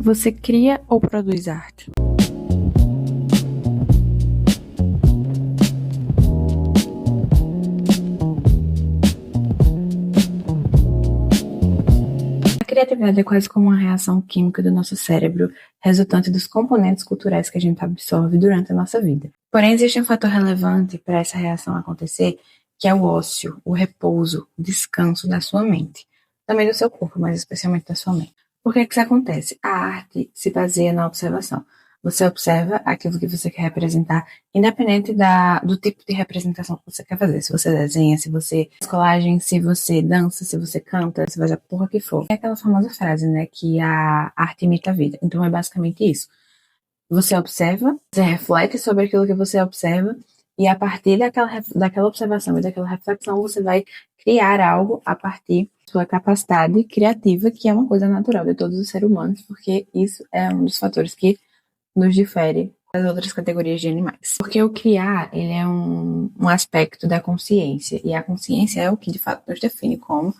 Você cria ou produz arte? A criatividade é quase como uma reação química do nosso cérebro, resultante dos componentes culturais que a gente absorve durante a nossa vida. Porém, existe um fator relevante para essa reação acontecer, que é o ócio, o repouso, o descanso da sua mente. Também do seu corpo, mas especialmente da sua mente. Por que isso acontece? A arte se baseia na observação. Você observa aquilo que você quer representar, independente do tipo de representação que você quer fazer. Se você desenha, se você faz colagem, se você dança, se você canta, se faz a porra que for. É aquela famosa frase, né, que a arte imita a vida. Então é basicamente isso. Você observa, você reflete sobre aquilo que você observa, e a partir daquela observação e daquela reflexão, você vai criar algo a partir da sua capacidade criativa, que é uma coisa natural de todos os seres humanos, porque isso é um dos fatores que nos difere das outras categorias de animais. Porque o criar, ele é um aspecto da consciência, e a consciência é o que de fato nos define como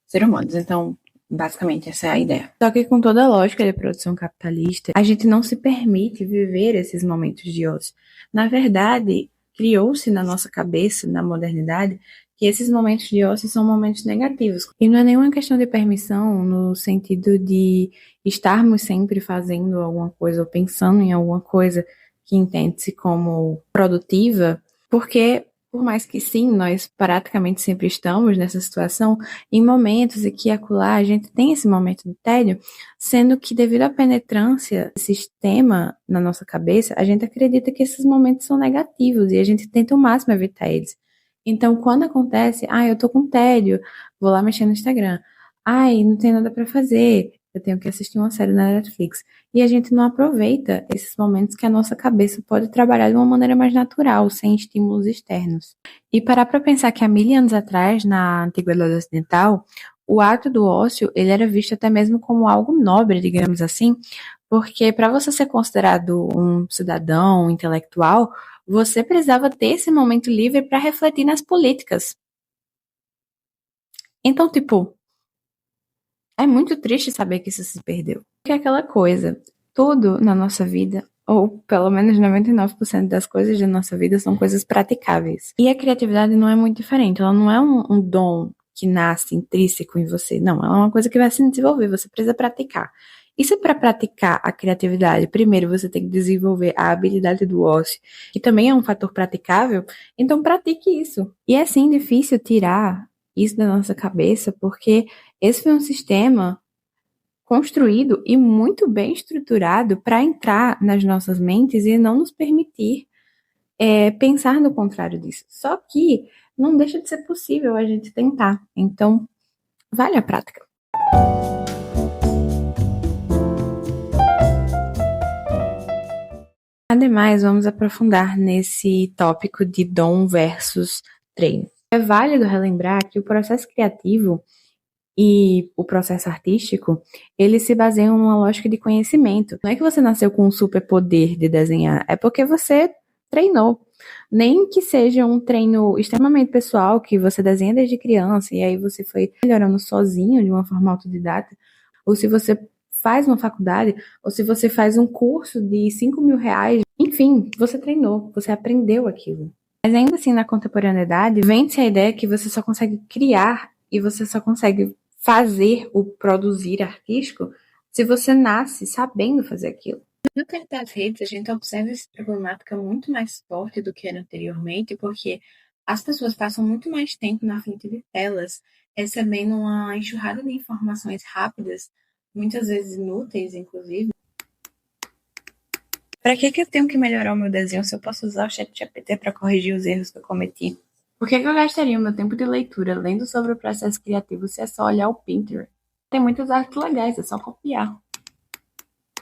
seres humanos. Então, basicamente, essa é a ideia. Só que com toda a lógica de produção capitalista, a gente não se permite viver esses momentos de ócio. Na verdade, criou-se na nossa cabeça, na modernidade, que esses momentos de ócio são momentos negativos. E não é nenhuma questão de permissão no sentido de estarmos sempre fazendo alguma coisa ou pensando em alguma coisa que entende-se como produtiva, porque por mais que sim, nós praticamente sempre estamos nessa situação, em momentos em que acolá a gente tem esse momento de tédio, sendo que devido à penetrância desse sistema na nossa cabeça, a gente acredita que esses momentos são negativos e a gente tenta o máximo evitar eles. Então, quando acontece, eu tô com tédio, vou lá mexer no Instagram. Não tem nada pra fazer, eu tenho que assistir uma série na Netflix. E a gente não aproveita esses momentos que a nossa cabeça pode trabalhar de uma maneira mais natural, sem estímulos externos. E parar para pensar que há 1000 anos atrás, na Antiguidade Ocidental, o ato do ócio, ele era visto até mesmo como algo nobre, digamos assim, porque para você ser considerado um cidadão um intelectual, você precisava ter esse momento livre para refletir nas políticas. Então, tipo, é muito triste saber que isso se perdeu. Porque é aquela coisa, tudo na nossa vida, ou pelo menos 99% das coisas da nossa vida são coisas praticáveis. E a criatividade não é muito diferente, ela não é um dom que nasce intrínseco em você, não, ela é uma coisa que vai se desenvolver, você precisa praticar. E se para praticar a criatividade, primeiro você tem que desenvolver a habilidade do ócio, que também é um fator praticável, então pratique isso. E é sim difícil tirar isso da nossa cabeça, porque esse foi um sistema construído e muito bem estruturado para entrar nas nossas mentes e não nos permitir pensar no contrário disso. Só que não deixa de ser possível a gente tentar. Então, vale a prática. Ademais, vamos aprofundar nesse tópico de dom versus treino. É válido relembrar que o processo criativo e o processo artístico, eles se baseiam numa lógica de conhecimento. Não é que você nasceu com um superpoder de desenhar, é porque você treinou. Nem que seja um treino extremamente pessoal, que você desenha desde criança e aí você foi melhorando sozinho de uma forma autodidata, ou se você faz uma faculdade, ou se você faz um curso de 5.000 reais, enfim, você treinou, você aprendeu aquilo. Mas ainda assim, na contemporaneidade, vem-se a ideia que você só consegue criar e você só consegue fazer o produzir artístico se você nasce sabendo fazer aquilo. No tempo das redes, a gente observa essa problemática muito mais forte do que era anteriormente, porque as pessoas passam muito mais tempo na frente de telas, recebendo uma enxurrada de informações rápidas, muitas vezes inúteis, inclusive. Para que eu tenho que melhorar o meu desenho se eu posso usar o ChatGPT para corrigir os erros que eu cometi? Por que eu gastaria o meu tempo de leitura lendo sobre o processo criativo se é só olhar o Pinterest? Tem muitas artes legais, é só copiar.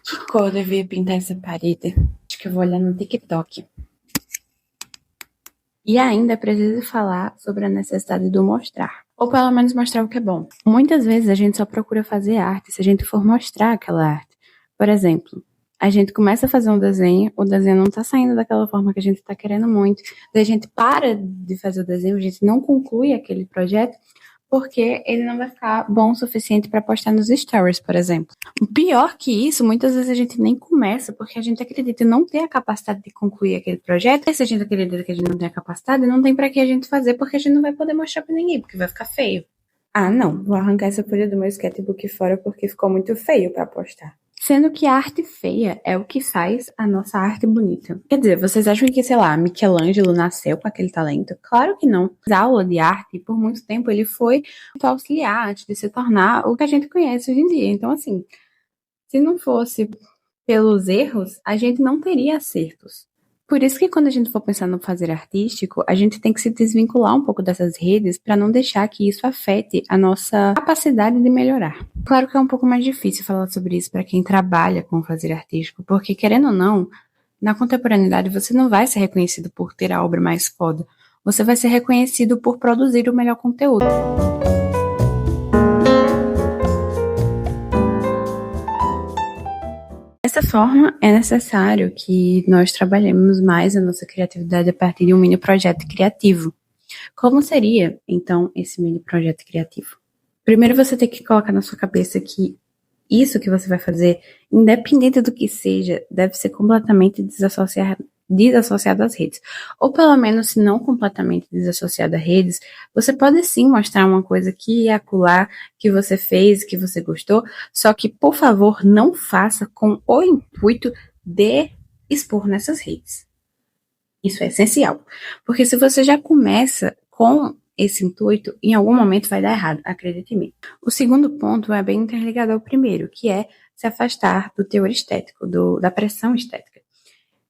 Que cor eu devia pintar essa parede? Acho que eu vou olhar no TikTok. E ainda é preciso falar sobre a necessidade do mostrar. Ou pelo menos mostrar o que é bom. Muitas vezes a gente só procura fazer arte se a gente for mostrar aquela arte. Por exemplo, a gente começa a fazer um desenho, o desenho não tá saindo daquela forma que a gente tá querendo muito, daí a gente para de fazer o desenho, a gente não conclui aquele projeto, porque ele não vai ficar bom o suficiente para postar nos stories, por exemplo. Pior que isso, muitas vezes a gente nem começa porque a gente acredita em não ter a capacidade de concluir aquele projeto. E se a gente acredita que a gente não tem a capacidade, não tem para que a gente fazer, porque a gente não vai poder mostrar para ninguém, porque vai ficar feio. Ah, não, vou arrancar essa folha do meu sketchbook fora porque ficou muito feio para postar. Sendo que a arte feia é o que faz a nossa arte bonita. Quer dizer, vocês acham que, sei lá, Michelangelo nasceu com aquele talento? Claro que não. A aula de arte, por muito tempo, ele foi auxiliar antes de se tornar o que a gente conhece hoje em dia. Então, assim, se não fosse pelos erros, a gente não teria acertos. Por isso que quando a gente for pensar no fazer artístico, a gente tem que se desvincular um pouco dessas redes para não deixar que isso afete a nossa capacidade de melhorar. Claro que é um pouco mais difícil falar sobre isso para quem trabalha com fazer artístico, porque querendo ou não, na contemporaneidade você não vai ser reconhecido por ter a obra mais foda, você vai ser reconhecido por produzir o melhor conteúdo. Dessa forma, é necessário que nós trabalhemos mais a nossa criatividade a partir de um mini projeto criativo. Como seria, então, esse mini projeto criativo? Primeiro você tem que colocar na sua cabeça que isso que você vai fazer, independente do que seja, deve ser completamente desassociado das redes. Ou pelo menos, se não completamente desassociado das redes, você pode sim mostrar uma coisa aqui e acolá que você fez, que você gostou, só que, por favor, não faça com o intuito de expor nessas redes. Isso é essencial. Porque se você já começa com esse intuito, em algum momento vai dar errado, acredite em mim. O segundo ponto é bem interligado ao primeiro, que é se afastar do teor estético, da pressão estética.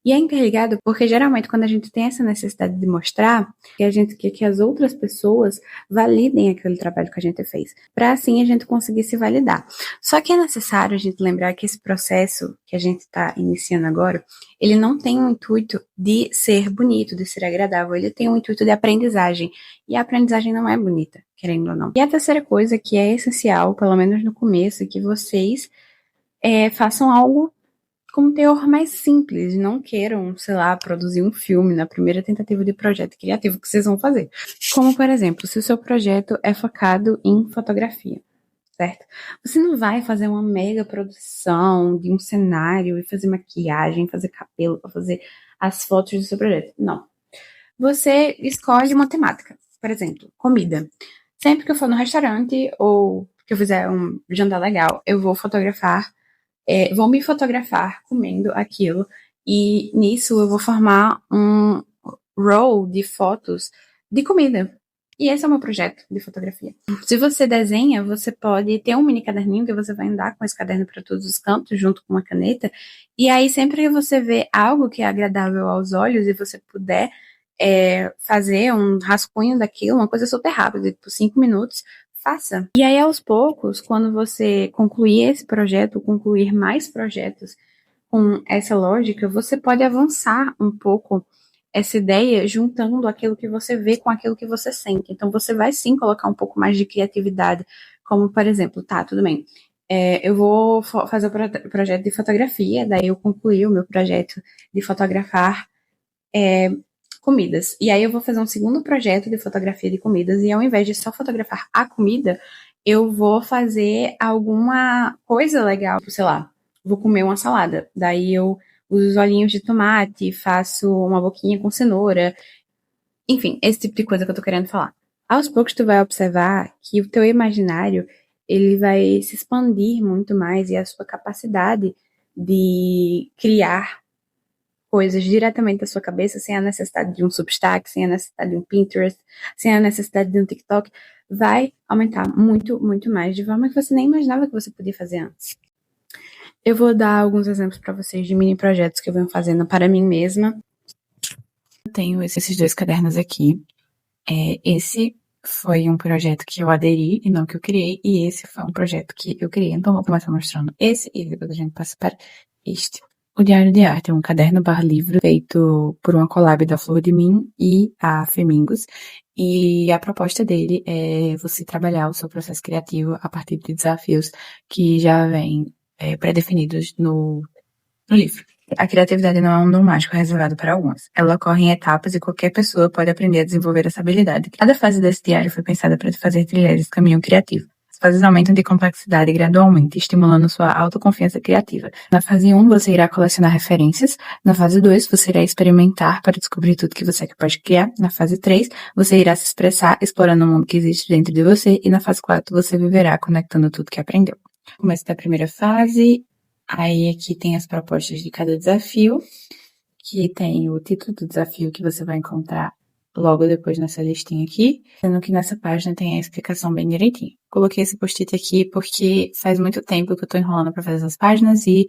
E é interligado porque geralmente quando a gente tem essa necessidade de mostrar, que a gente quer que as outras pessoas validem aquele trabalho que a gente fez, para assim a gente conseguir se validar. Só que é necessário a gente lembrar que esse processo que a gente está iniciando agora, ele não tem um intuito de ser bonito, de ser agradável, ele tem um intuito de aprendizagem. E a aprendizagem não é bonita, querendo ou não. E a terceira coisa que é essencial, pelo menos no começo, é que vocês façam algo com um teor mais simples, não queiram, sei lá, produzir um filme na primeira tentativa de projeto criativo que vocês vão fazer. Como, por exemplo, se o seu projeto é focado em fotografia, certo? Você não vai fazer uma mega produção de um cenário e fazer maquiagem, fazer cabelo, para fazer as fotos do seu projeto. Não. Você escolhe uma temática, por exemplo, comida. Sempre que eu for no restaurante ou que eu fizer um jantar legal, eu vou vão me fotografar comendo aquilo e nisso eu vou formar um roll de fotos de comida. E esse é o meu projeto de fotografia. Se você desenha, você pode ter um mini caderninho que você vai andar com esse caderno para todos os cantos, junto com uma caneta. E aí, sempre que você vê algo que é agradável aos olhos e você puder fazer um rascunho daquilo, uma coisa super rápida, tipo 5 minutos, faça. E aí, aos poucos, quando você concluir esse projeto, concluir mais projetos com essa lógica, você pode avançar um pouco essa ideia juntando aquilo que você vê com aquilo que você sente. Então, você vai sim colocar um pouco mais de criatividade, como, por exemplo, tá, tudo bem, eu vou fazer o projeto de fotografia, daí eu concluí o meu projeto de fotografar comidas. E aí eu vou fazer um segundo projeto de fotografia de comidas e ao invés de só fotografar a comida, eu vou fazer alguma coisa legal, sei lá, vou comer uma salada. Daí eu uso os olhinhos de tomate, faço uma boquinha com cenoura. Enfim, esse tipo de coisa que eu tô querendo falar. Aos poucos tu vai observar que o teu imaginário, ele vai se expandir muito mais e a sua capacidade de criar coisas diretamente da sua cabeça, sem a necessidade de um Substack, sem a necessidade de um Pinterest, sem a necessidade de um TikTok, vai aumentar muito, muito mais, de forma que você nem imaginava que você podia fazer antes. Eu vou dar alguns exemplos para vocês de mini projetos que eu venho fazendo para mim mesma. Eu tenho esses 2 cadernos aqui. Esse foi um projeto que eu aderi e não que eu criei, e esse foi um projeto que eu criei. Então, vou começar mostrando esse e depois a gente passa para este. O Diário de Arte é um caderno barra livro feito por uma collab da Flor de Mim e a Femingos. E a proposta dele é você trabalhar o seu processo criativo a partir de desafios que já vêm pré-definidos no livro. A criatividade não é um dom mágico reservado para alguns. Ela ocorre em etapas e qualquer pessoa pode aprender a desenvolver essa habilidade. Cada fase desse diário foi pensada para te fazer trilhar esse caminho criativo. As fases aumentam de complexidade gradualmente, estimulando sua autoconfiança criativa. Na fase 1, você irá colecionar referências. Na fase 2, você irá experimentar para descobrir tudo que você é capaz de criar. Na fase 3, você irá se expressar, explorando o mundo que existe dentro de você. E na fase 4, você viverá conectando tudo que aprendeu. Começo da primeira fase. Aí aqui tem as propostas de cada desafio, que tem o título do desafio que você vai encontrar logo depois nessa listinha aqui, sendo que nessa página tem a explicação bem direitinho. Coloquei esse post-it aqui porque faz muito tempo que eu tô enrolando pra fazer essas páginas e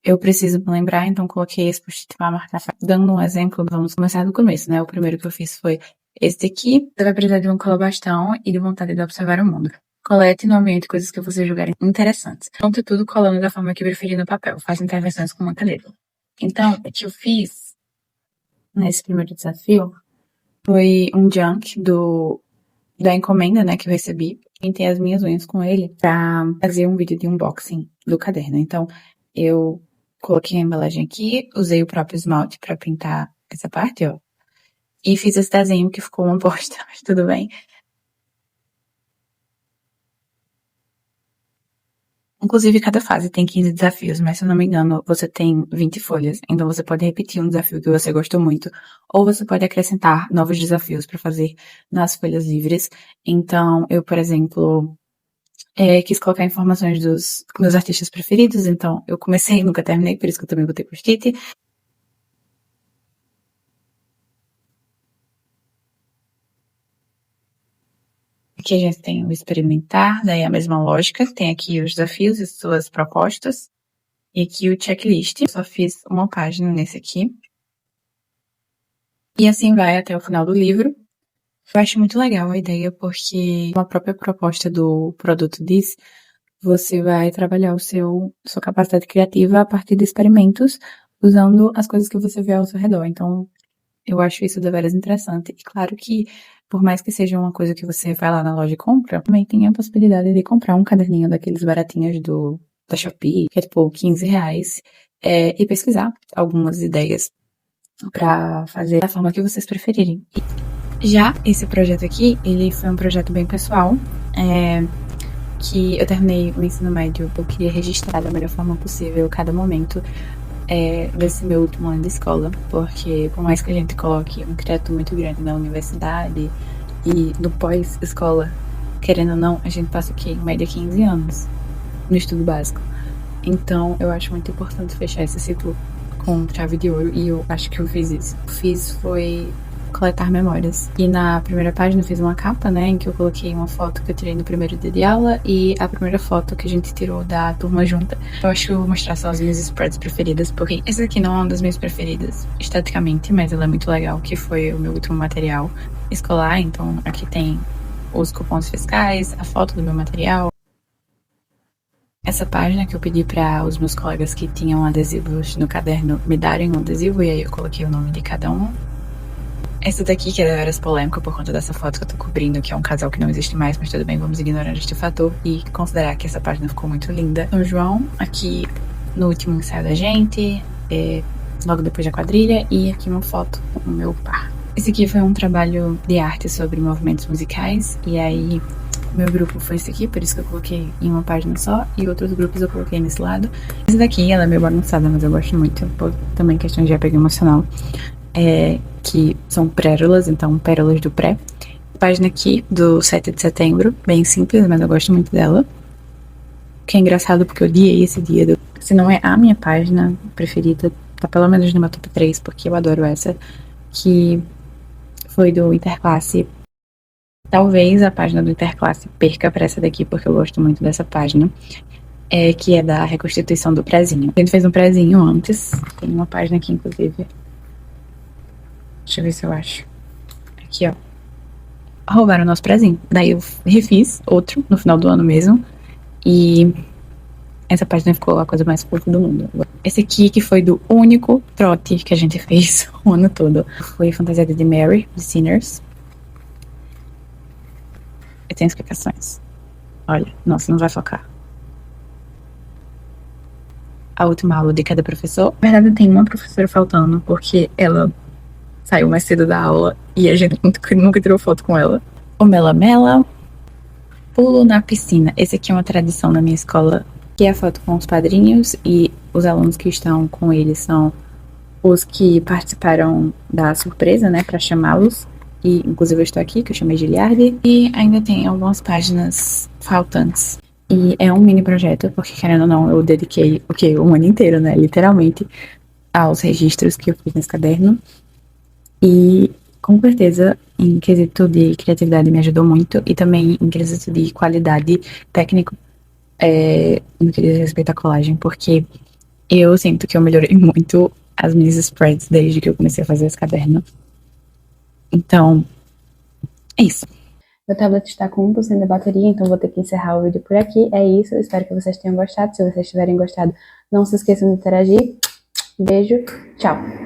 eu preciso me lembrar, então coloquei esse post-it pra marcar. Dando um exemplo, vamos começar do começo, né? O primeiro que eu fiz foi esse aqui. Você vai precisar de um colabastão e de vontade de observar o mundo. Colete no ambiente coisas que você julgarem interessantes. Conte tudo colando da forma que preferir no papel. Faça intervenções com uma caneta. Então, o que eu fiz nesse primeiro desafio foi um junk da encomenda, né, que eu recebi. Pintei as minhas unhas com ele pra fazer um vídeo de unboxing do caderno. Então, eu coloquei a embalagem aqui, usei o próprio esmalte pra pintar essa parte, ó. E fiz esse desenho que ficou uma bosta, mas tudo bem. Inclusive, cada fase tem 15 desafios, mas se eu não me engano, você tem 20 folhas. Então você pode repetir um desafio que você gostou muito, ou você pode acrescentar novos desafios para fazer nas folhas livres. Então, eu, por exemplo, quis colocar informações dos meus artistas preferidos, então eu comecei e nunca terminei, por isso que eu também botei post-it. Aqui a gente tem o experimentar, daí a mesma lógica, tem aqui os desafios e suas propostas, e aqui o checklist. Eu só fiz uma página nesse aqui. E assim vai até o final do livro. Eu acho muito legal a ideia, porque como a própria proposta do produto diz, você vai trabalhar sua capacidade criativa a partir de experimentos, usando as coisas que você vê ao seu redor. Então, eu acho isso deveras interessante. E claro que, por mais que seja uma coisa que você vai lá na loja e compra, também tem a possibilidade de comprar um caderninho daqueles baratinhos da Shopee, que é tipo R$ 15, e pesquisar algumas ideias pra fazer da forma que vocês preferirem. Já esse projeto aqui, ele foi um projeto bem pessoal, que eu terminei o ensino médio, eu queria registrar da melhor forma possível cada momento desse meu último ano de escola, porque por mais que a gente coloque um crédito muito grande na universidade e no pós-escola, querendo ou não, a gente passa aqui em média 15 anos no estudo básico. Então, eu acho muito importante fechar esse ciclo com chave de ouro, e eu acho que eu fiz isso. O que eu fiz foi coletar memórias. E na primeira página eu fiz uma capa, né, em que eu coloquei uma foto que eu tirei no primeiro dia de aula e a primeira foto que a gente tirou da turma junta. Eu acho que eu vou mostrar só as minhas spreads preferidas, porque essa aqui não é uma das minhas preferidas esteticamente, mas ela é muito legal, que foi o meu último material escolar. Então aqui tem os cupons fiscais, a foto do meu material. Essa página que eu pedi para os meus colegas que tinham adesivos no caderno me darem um adesivo, e aí eu coloquei o nome de cada um. Essa daqui, que é deveras polêmica por conta dessa foto que eu tô cobrindo, que é um casal que não existe mais, mas tudo bem, vamos ignorar este fator e considerar que essa página ficou muito linda. São João, aqui no último ensaio da gente, logo depois da quadrilha, e aqui uma foto com o meu par. Esse aqui foi um trabalho de arte sobre movimentos musicais, e aí meu grupo foi esse aqui, por isso que eu coloquei em uma página só, e outros grupos eu coloquei nesse lado. Essa daqui, ela é meio bagunçada, mas eu gosto muito, também questão de apego emocional. Que são pérolas, então pérolas do pré. Página aqui do 7 de setembro, bem simples, mas eu gosto muito dela. Que é engraçado porque eu odiei esse dia. Se não é a minha página preferida, tá pelo menos no meu top 3, porque eu adoro essa. Que foi do Interclasse. Talvez a página do Interclasse perca pra essa daqui, porque eu gosto muito dessa página. Que é da reconstituição do prézinho. A gente fez um prézinho antes. Tem uma página aqui, inclusive. Deixa eu ver se eu acho. Aqui, ó. Roubaram o nosso prezinho. Daí eu refiz outro no final do ano mesmo. E essa página ficou a coisa mais fofa do mundo. Esse aqui, que foi do único trote que a gente fez o ano todo, foi fantasiada de Mary, de Sinners. E tem explicações. Olha, nossa, não vai focar. a última aula de cada professor. Na verdade, tem uma professora faltando, porque ela saiu mais cedo da aula e a gente nunca tirou foto com ela. O Mela Mela, pulo na piscina. Esse aqui é uma tradição na minha escola, que é a foto com os padrinhos, e os alunos que estão com eles são os que participaram da surpresa, né, para chamá-los. E, inclusive, eu estou aqui, que eu chamei Giliardi. E ainda tem algumas páginas faltantes. E é um mini projeto, porque, querendo ou não, eu dediquei, um ano inteiro, né, literalmente, aos registros que eu fiz nesse caderno. E, com certeza, em quesito de criatividade me ajudou muito. E também em quesito de qualidade técnico, no que diz respeito à colagem, porque eu sinto que eu melhorei muito as minhas spreads desde que eu comecei a fazer esse caderno. Então, é isso. Meu tablet está com 1% da bateria, então vou ter que encerrar o vídeo por aqui. É isso, espero que vocês tenham gostado. Se vocês tiverem gostado, não se esqueçam de interagir. Beijo, tchau!